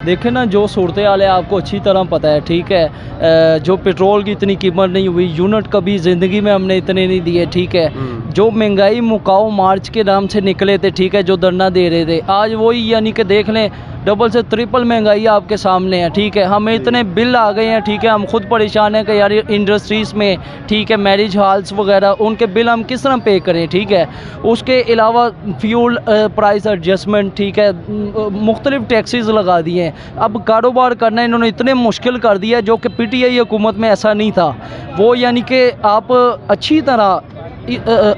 देखें ना, जो सूरत हाल है आपको अच्छी तरह पता है, ठीक है। जो पेट्रोल की इतनी कीमत नहीं हुई, यूनिट कभी ज़िंदगी में हमने इतने नहीं दिए, ठीक है। जो महंगाई मुकाओ मार्च के नाम से निकले थे, ठीक है, जो धरना दे रहे थे, आज वही यानी कि देख लें डबल से ट्रिपल महंगाई आपके सामने है, ठीक है। हमें इतने बिल आ गए हैं, ठीक है, हम खुद परेशान हैं कि यार इंडस्ट्रीज़ में, ठीक है, मैरिज हॉल्स वगैरह, उनके बिल हम किस तरह पे करें, ठीक है। उसके अलावा फ्यूल प्राइस एडजस्टमेंट, ठीक है, मुख्तलिफ टैक्सेस लगा दिए हैं। अब कारोबार करना इन्होंने इतने मुश्किल कर दिया, जो कि PTI हुकूमत में ऐसा नहीं था। वो यानी कि आप अच्छी तरह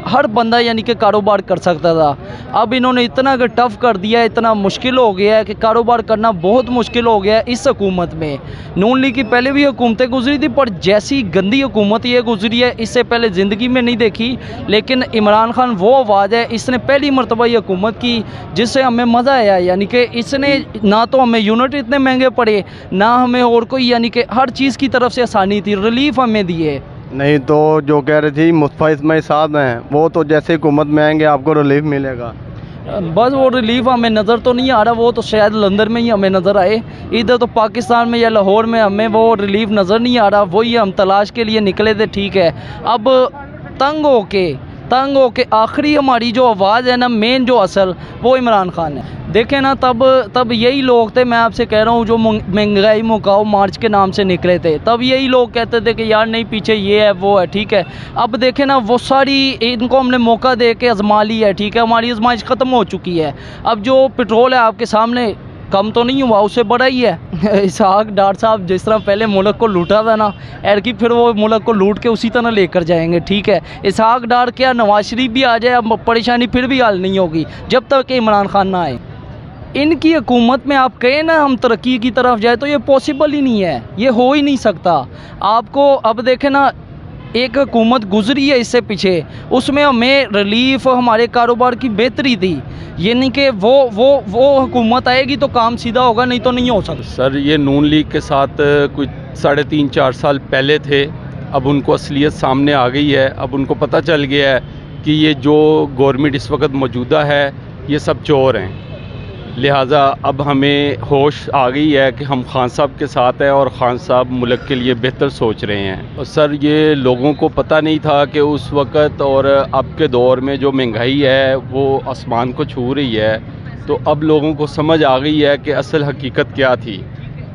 हर बंदा यानी कि कारोबार कर सकता था। अब इन्होंने इतना टफ़ कर दिया है, इतना मुश्किल हो गया है कि कारोबार करना बहुत मुश्किल हो गया है इस हुकूमत में। नून लीग की पहले भी हुकूमतें गुजरी थी, पर जैसी गंदी हुकूमत ये गुजरी है, इससे पहले ज़िंदगी में नहीं देखी। लेकिन इमरान खान वो आवाज़ है, इसने पहली मरतबा ये हुकूमत की जिससे हमें मज़ा आया। यानी कि इसने ना तो हमें यूनिट इतने महंगे पड़े, ना हमें और कोई यानी कि हर चीज़ की तरफ से आसानी थी, रिलीफ हमें दिए। नहीं तो जो कह रही थी मुस्तफा इस्माइल साहब हैं, वो तो जैसे हुकूमत में आएंगे आपको रिलीफ मिलेगा। बस वो रिलीफ हमें नज़र तो नहीं आ रहा, वो तो शायद लंदन में ही हमें नज़र आए। इधर तो पाकिस्तान में या लाहौर में हमें वो रिलीफ नज़र नहीं आ रहा। वही हम तलाश के लिए निकले थे, ठीक है। अब तंग होके आखिरी हमारी जो आवाज़ है ना, मेन जो असल, वो इमरान खान है। देखें ना, तब यही लोग थे, मैं आपसे कह रहा हूँ, जो महंगाई मुकाओ मार्च के नाम से निकले थे, तब यही लोग कहते थे कि यार नहीं, पीछे ये है वो है, ठीक है। अब देखें ना, वो सारी इनको हमने मौका दे के आजमा ली है, ठीक है, हमारी आजमाइश ख़त्म हो चुकी है। अब जो पेट्रोल है आपके सामने, कम तो नहीं हुआ, उससे बड़ा ही है। इसहाक डार साहब जिस तरह पहले मुल्क को लूटा था ना, एरकी फिर वो मुल्क को लूट के उसी तरह लेकर जाएंगे, ठीक है। इसहाक डार क्या, नवाज शरीफ भी आ जाए, अब परेशानी फिर भी हल नहीं होगी जब तक कि इमरान खान ना आए। इनकी हुकूमत में आप कहें ना हम तरक्की की तरफ जाए, तो ये पॉसिबल ही नहीं है, ये हो ही नहीं सकता। आपको अब देखें ना, एक हुकूमत गुजरी है इससे पीछे, उसमें हमें रिलीफ, हमारे कारोबार की बेहतरी थी। ये नहीं कि वो हुकूमत आएगी तो काम सीधा होगा, नहीं तो नहीं हो सकता। सर, ये नून लीग के साथ कुछ 3.5-4 साल पहले थे, अब उनको असलियत सामने आ गई है। अब उनको पता चल गया है कि ये जो गवर्नमेंट इस वक्त मौजूदा है, ये सब चोर हैं। लिहाजा अब हमें होश आ गई है कि हम खान साहब के साथ हैं और खान साहब मुल्क के लिए बेहतर सोच रहे हैं। और सर, ये लोगों को पता नहीं था कि उस वक़्त और अब के दौर में जो महंगाई है वो आसमान को छू रही है। तो अब लोगों को समझ आ गई है कि असल हकीकत क्या थी।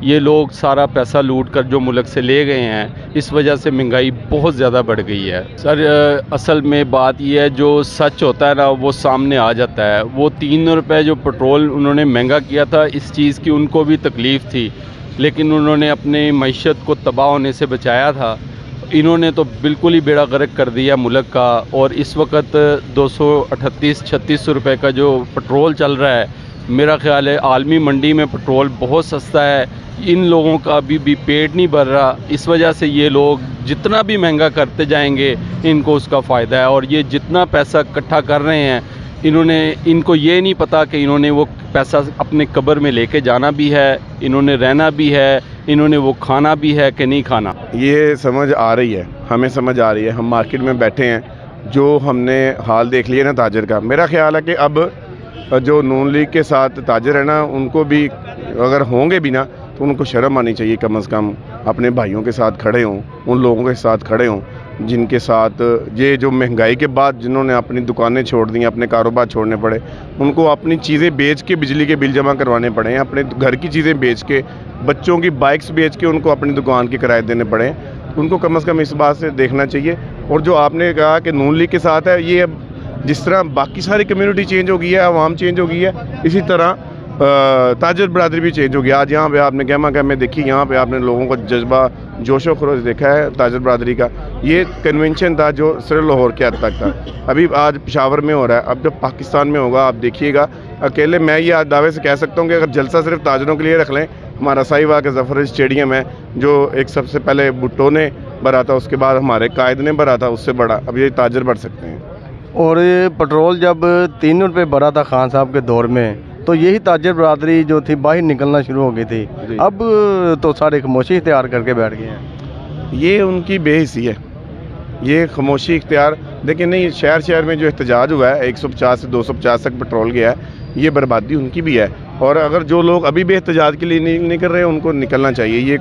ये लोग सारा पैसा लूट कर जो मुल्क से ले गए हैं, इस वजह से महंगाई बहुत ज़्यादा बढ़ गई है। सर, असल में बात यह है, जो सच होता है ना, वो सामने आ जाता है। वो 3 रुपए जो पेट्रोल उन्होंने महंगा किया था, इस चीज़ की उनको भी तकलीफ़ थी, लेकिन उन्होंने अपने मईशत को तबाह होने से बचाया था। इन्होंने तो बिल्कुल ही बेड़ा गर्क कर दिया मुल्क का। और इस वक्त 238-36 रुपये का जो पेट्रोल चल रहा है, मेरा ख़्याल है आलमी मंडी में पेट्रोल बहुत सस्ता है। इन लोगों का अभी भी पेट नहीं भर रहा, इस वजह से ये लोग जितना भी महंगा करते जाएंगे इनको उसका फ़ायदा है। और ये जितना पैसा इकट्ठा कर रहे हैं, इनको ये नहीं पता कि इन्होंने वो पैसा अपने कब्र में लेके जाना भी है, इन्होंने रहना भी है, इन्होंने वो खाना भी है कि नहीं खाना। ये समझ आ रही है, हमें समझ आ रही है। हम मार्केट में बैठे हैं, जो हमने हाल देख लिया ना ताजर का, मेरा ख्याल है कि अब जो नून लीग के साथ ताजर है ना, उनको भी अगर होंगे भी ना, तो उनको शर्म आनी चाहिए, कम से कम अपने भाइयों के साथ खड़े हों, उन लोगों के साथ खड़े हों जिनके साथ ये जो महंगाई के बाद जिन्होंने अपनी दुकानें छोड़ दी, अपने कारोबार छोड़ने पड़े, उनको अपनी चीज़ें बेच के बिजली के बिल जमा करवाने पड़े हैं, अपने घर की चीज़ें बेच के, बच्चों की बाइक्स बेच के उनको अपनी दुकान के किराए देने पड़े। उनको कम से कम इस बात से देखना चाहिए। और जो आपने कहा कि नून लीग के साथ है, ये अब जिस तरह बाकी सारी कम्युनिटी चेंज हो गई है, आवाम चेंज हो गई है, इसी तरह ताजर बरादरी भी चेंज हो गया। आज यहाँ पे आपने कहमा में देखी, यहाँ पे आपने लोगों का जज्बा जोश व खरोश देखा है ताजर बरादरी का। ये कन्वेंशन था जो सिर्फ लाहौर के हद तक था, अभी आज पेशावर में हो रहा है, अब जब पाकिस्तान में होगा आप देखिएगा। अकेले मैं ये दावे से कह सकता हूँ कि अगर जलसा सिर्फ ताजरों के लिए रख लें, हमारा साहिवाल का जफर स्टेडियम है, जो एक सबसे पहले भुट्टो ने भरा था, उसके बाद हमारे कायद ने भरा था, उससे बड़ा अब ये ताजर बढ़ सकते हैं। और पेट्रोल जब 3 रुपये भरा था खान साहब के दौर में, तो यही ताजर बरादरी जो थी बाहर निकलना शुरू हो गई थी। अब तो सारे खामोशी इख्तियार करके बैठ गए हैं। ये उनकी बेहिसी है, ये खामोशी इख्तियार। देखिए नहीं, शहर शहर में जो एहतजाज हुआ है, 150 से 250 तक पेट्रोल गया है, ये बर्बादी उनकी भी है। और अगर जो लोग अभी भी एहतजाज के लिए नहीं निकल रहे हैं उनको निकलना चाहिए।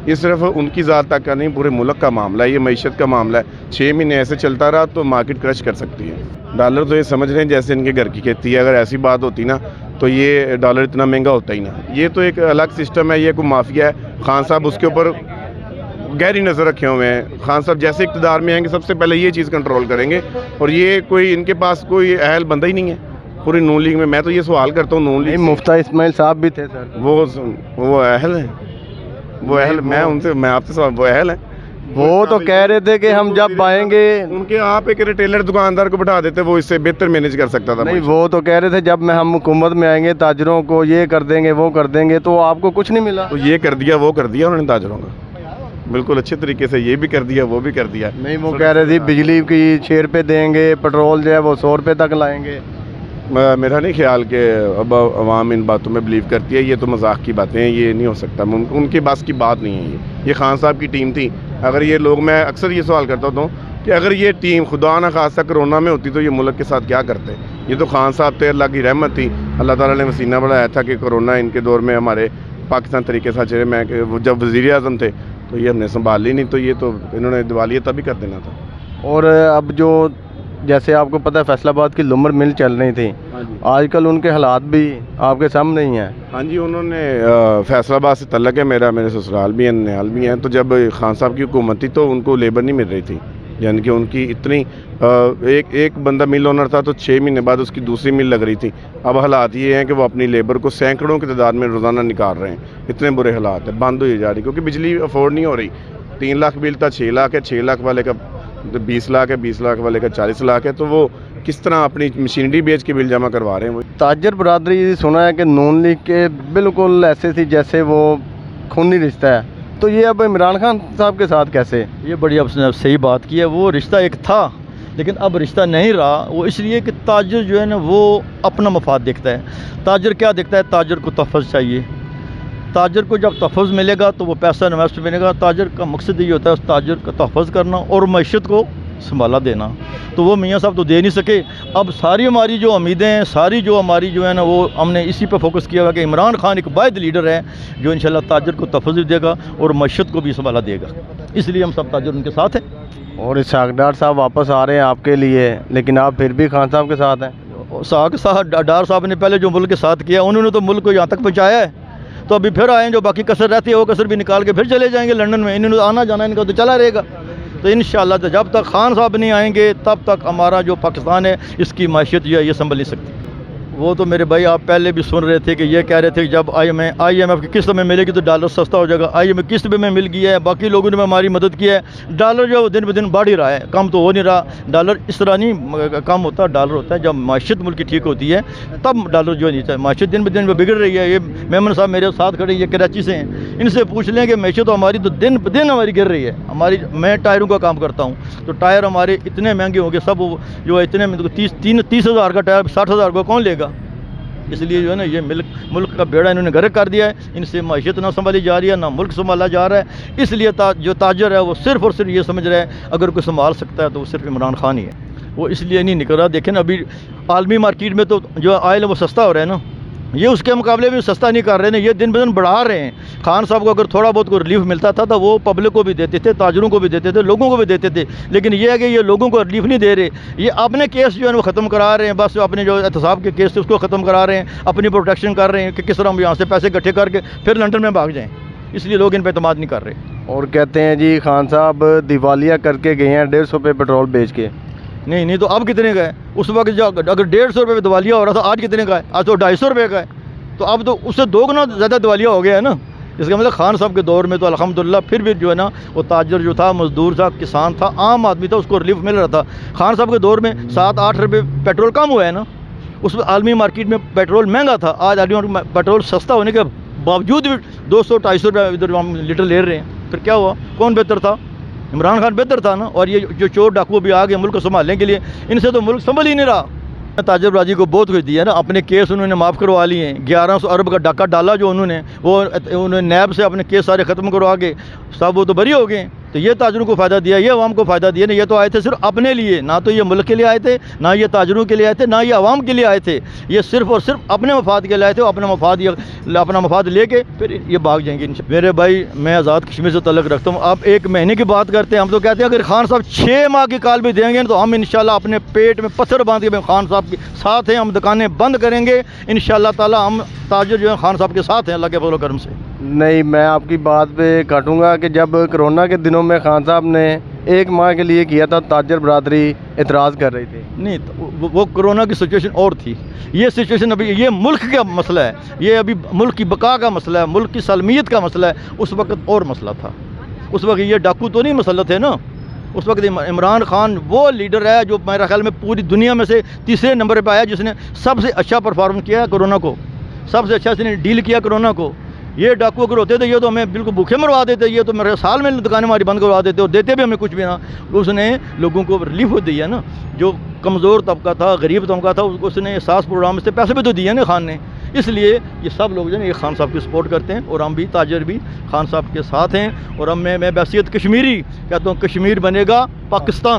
ये सिर्फ उनकी ज़ात तक का नहीं, पूरे मुल्क का मामला है, ये मईशत का मामला है। 6 महीने ऐसे चलता रहा तो मार्केट क्रश कर सकती है। डॉलर तो ये समझ रहे हैं जैसे इनके घर की खेती है, अगर ऐसी बात होती ना तो ये डॉलर इतना महंगा होता ही ना। ये तो एक अलग सिस्टम है, ये कोई माफिया है। खान साहब उसके ऊपर गहरी नज़र रखे हुए हैं। खान साहब जैसे इक़्तिदार में आएंगे सबसे पहले ये चीज़ कंट्रोल करेंगे, और ये कोई इनके पास कोई अहल बंदा ही नहीं है पूरी नून लीग में। मैं तो ये सवाल करता हूँ नून लीग मुफ्ता इस्माइल साहब भी थे सर, वो अहल है, वो अहल, मैं आपसे सवाल, वो अहल है। वो तो कह रहे थे कि हम जब आएंगे, उनके आप एक रिटेलर दुकानदार को बैठा देते, वो इससे बेहतर मैनेज कर सकता था। नहीं, वो तो कह रहे थे जब हम हुकूमत में आएंगे ताजरों को ये कर देंगे वो कर देंगे, तो आपको कुछ नहीं मिला। तो ये कर दिया वो कर दिया उन्होंने ताजरों का, बिल्कुल अच्छे तरीके से ये भी कर दिया वो भी कर दिया। नहीं, वो कह रहे थे बिजली की 6 रुपये देंगे, पेट्रोल जो है वो 100 रुपये तक लाएंगे। मेरा नहीं ख्याल कि अब अवाम इन बातों में बिलीव करती है, ये तो मजाक की बातें हैं, ये नहीं हो सकता, उनके पास की बात नहीं है। ये खान साहब की टीम थी। अगर ये लोग, मैं अक्सर ये सवाल करता हूँ कि अगर ये टीम खुदा ना खासा कोरोना में होती तो ये मुल्क के साथ क्या करते। ये तो खान साहब थे, अल्लाह की रहमत थी, अल्लाह ताला ने वसीना बढ़ाया था कि कोरोना इनके दौर में हमारे पाकिस्तान तरीके से चले। मैं जब वज़ीर आज़म थे तो ये हमने संभाल ली नहीं, तो ये तो इन्होंने दिवालिया तभी कर देना था। और अब जो जैसे आपको पता है फैसलाबाद की लुमर मिल चल रही थी, आजकल उनके हालात भी आपके सामने ही हैं। हाँ जी, उन्होंने फैसलाबाद से तल्लक है मेरा, मेरे ससुराल भी हैं, ननिहाल भी हैं। तो जब खान साहब की हुकूमत थी तो उनको लेबर नहीं मिल रही थी, यानी कि उनकी इतनी एक बंदा मिल ओनर था तो 6 महीने बाद उसकी दूसरी मिल लग रही थी। अब हालात ये हैं कि वो अपनी लेबर को सैकड़ों की तादाद में रोज़ाना निकाल रहे हैं। इतने बुरे हालात हैं, बंद हुई जा रही क्योंकि बिजली अफोर्ड नहीं हो रही। 3 लाख बिल था, 6 लाख है, 6 लाख वाले का 20 लाख है, 20 लाख वाले का 40 लाख है। तो वो किस तरह अपनी मशीनरी बेच के बिल जमा करवा रहे हैं। वो ताजर बरादरी सुना है कि नून लीग के बिल्कुल ऐसे थी जैसे वो खूनी रिश्ता है, तो ये अब इमरान खान साहब के साथ कैसे? ये बड़ी आपने सही बात की है। वो रिश्ता एक था लेकिन अब रिश्ता नहीं रहा। वो इसलिए कि ताजर जो है ना वो अपना मफाद देखता है। ताजर क्या देखता है? ताजर को तहफ़्फ़ुज़ चाहिए। ताजर को जब तहफ़्फ़ुज़ मिलेगा तो वो पैसा इन्वेस्ट मिलेगा। ताजर का मकसद ये होता है उस ताजर का तहफ़्फ़ुज़ करना और मईशत को संभाला देना। तो वो मियाँ साहब तो दे नहीं सके। अब सारी हमारी जो उम्मीदें हैं, सारी जो हमारी जो है ना, वो हमने इसी पे फोकस किया हुआ कि इमरान खान एक वाहिद लीडर है जो इंशाल्लाह ताजर को तहफ़्फ़ुज़ देगा और मईशत को भी संभाला देगा। इसलिए हम सब ताजर उनके साथ हैं। और इसहाक़ डार साहब वापस आ रहे हैं आपके लिए, लेकिन आप फिर भी खान साहब के साथ हैं। इसहाक़ डार साहब ने पहले जो मुल्क के साथ किया, उन्होंने तो मुल्क को यहाँ तक पहुँचाया है। तो अभी फिर आए, जो बाकी कसर रहती है वो कसर भी निकाल के फिर चले जाएंगे लंदन में। इन्होंने आना जाना इनका तो चला रहेगा। तो इंशाअल्लाह तो जब तक खान साहब नहीं आएंगे तब तक हमारा जो पाकिस्तान है इसकी माशियत जो है ये संभल नहीं सकती। वो तो मेरे भाई आप पहले भी सुन रहे थे कि ये कह रहे थे कि जब IMF की किस्त में मिलेगी तो डॉलर सस्ता हो जाएगा। IMF किस्त में मिल गया है, बाकी लोगों ने हमारी मदद की है। डॉलर जो दिन ब दिन बढ़ ही रहा है, कम तो हो नहीं रहा। डॉलर इस तरह नहीं कम होता, डॉलर होता है जब माशियत मुल्क की ठीक होती है तब डॉलर जो नहीं चाहिए। माशियत दिन ब दिन बिगड़ रही है। ये मेमन साहब मेरे साथ खड़े, ये कराची से हैं, इनसे पूछ लें कि माशियत तो हमारी तो दिन ब दिन हमारी गिर रही है। मैं टायरों का काम करता हूँ तो टायर हमारे इतने महंगे हो गए, सब जो है इतने में 30 हज़ार का टायर 60 हज़ार का कौन लेगा। इसलिए जो है ना ये मुल्क का बेड़ा इन्होंने गर्क कर दिया है। इनसे माशियत ना संभाली जा रही है, ना मुल्क संभाला जा रहा है। इसलिए जो ताजर है वो सिर्फ़ और सिर्फ ये समझ रहा है अगर कोई संभाल सकता है तो वो सिर्फ इमरान खान ही है। वो इसलिए नहीं निकल रहा। देखें ना अभी आलमी मार्केट में तो जो ऑयल है वो सस्ता हो रहा है ना, ये उसके मुकाबले में सस्ता नहीं कर रहे हैं। ये दिन ब दिन बढ़ा रहे हैं। खान साहब को अगर थोड़ा बहुत कोई रिलीफ मिलता था तो वो पब्लिक को भी देते थे, ताजरों को भी देते थे, लोगों को भी देते थे। लेकिन ये है कि ये लोगों को रिलीफ नहीं दे रहे। ये अपने केस जो है वो ख़त्म करा रहे हैं। बस अपने जो एहतसाब के केस थे उसको ख़त्म करा रहे हैं, अपनी प्रोटेक्शन कर रहे हैं कि किस तरह हम यहाँ से पैसे इकट्ठे करके फिर लंदन में भाग जाएँ। इसलिए लोग इन पर एतमाद नहीं कर रहे। और कहते हैं जी खान साहब दिवालिया करके गए हैं 150 रुपये पेट्रोल बेच के। नहीं तो अब कितने का है? उस वक्त जो अगर 150 रुपये दिवालिया हो रहा था, आज कितने का है? आज तो 250 रुपये का है। तो अब तो उससे 2 गुना ज़्यादा दिवालिया हो गया है ना। इसका मतलब खान साहब के दौर में तो अल्हम्दुलिल्लाह फिर भी जो है ना वो ताजर जो था, मज़दूर था, किसान था, आम आदमी था, उसको रिलीफ मिल रहा था। खान साहब के दौर में 7-8 रुपये पेट्रोल कम हुआ है ना। उस आलमी मार्केट में पेट्रोल महंगा था, आज आलमी पेट्रोल सस्ता होने के बावजूद भी 200-250 रुपये इधर हम लीटर ले रहे हैं। फिर क्या हुआ? कौन बेहतर था? इमरान खान बेहतर था ना। और ये जो चोर डाकू भी आ गए मुल्क को संभालने के लिए, इनसे तो मुल्क संभल ही नहीं रहा। ताजर बरादरी को बहुत कुछ दिया ना, अपने केस उन्होंने माफ़ करवा लिए हैं। 1100 अरब का डाका डाला जो उन्होंने, वो उन्होंने नैब से अपने केस सारे ख़त्म करवा के सब वो तो बरी हो गए। तो ये ताजरों को फ़ायदा दिया, ये अवाम को फ़ायदा दिया। नहीं, ये तो आए थे सिर्फ अपने लिए, ना तो ये मुल्क के लिए आए थे, ना ये ताजरों के लिए आए थे, ना ये अवाम के लिए आए थे। ये सिर्फ और सिर्फ अपने मफाद के लिए आए थे। अपना मफाद लेके फिर ये भाग जाएंगे। मेरे भाई, मैं आज़ाद कश्मीर से तल्लुक़ रखता हूँ। आप 1 महीने की बात करते हैं, हम तो कहते हैं अगर खान साहब 6 माह की काल भी देंगे तो हम इंशाल्लाह अपने पेट में पत्थर बांध के खान साहब के साथ हैं। हम दुकानें बंद करेंगे इंशाल्लाह ताला। हम ताजर जो है खान साहब के साथ हैं अल्लाह के फजल करम से। नहीं, मैं आपकी बात पे काटूंगा कि जब कोरोना के दिनों में खान साहब ने 1 माह के लिए किया था, ताजर बरादरी एतराज़ कर रही थी। नहीं, तो वो कोरोना की सिचुएशन और थी। ये सिचुएशन अभी, ये मुल्क का मसला है, ये अभी मुल्क की बका का मसला है, मुल्क की सलमियत का मसला है। उस वक्त और मसला था। उस वक्त ये डाकू तो नहीं मसलत है ना। उस वक्त इमरान खान वो लीडर है जो मेरा ख्याल में पूरी दुनिया में से तीसरे नंबर पर आया, जिसने सबसे अच्छा परफॉर्म किया कोरोना को, सबसे अच्छा इसने डील किया कोरोना को। ये डाकू अगर होते थे ये तो हमें बिल्कुल भूखे मरवा देते, ये तो मेरे साल में दुकानें हमारी बंद करवा देते और देते भी हमें कुछ भी ना। उसने लोगों को रिलीफ दिया ना, जो कमज़ोर तबका था, गरीब तबका था, उसने एहसास प्रोग्राम से पैसे भी तो दिए ना खान ने। इसलिए ये सब लोग जो है ये खान साहब की सपोर्ट करते हैं और हम भी ताजर भी खान साहब के साथ हैं। और हम मैं बहसीत कश्मीरी कहता हूँ, कश्मीर बनेगा पाकिस्तान।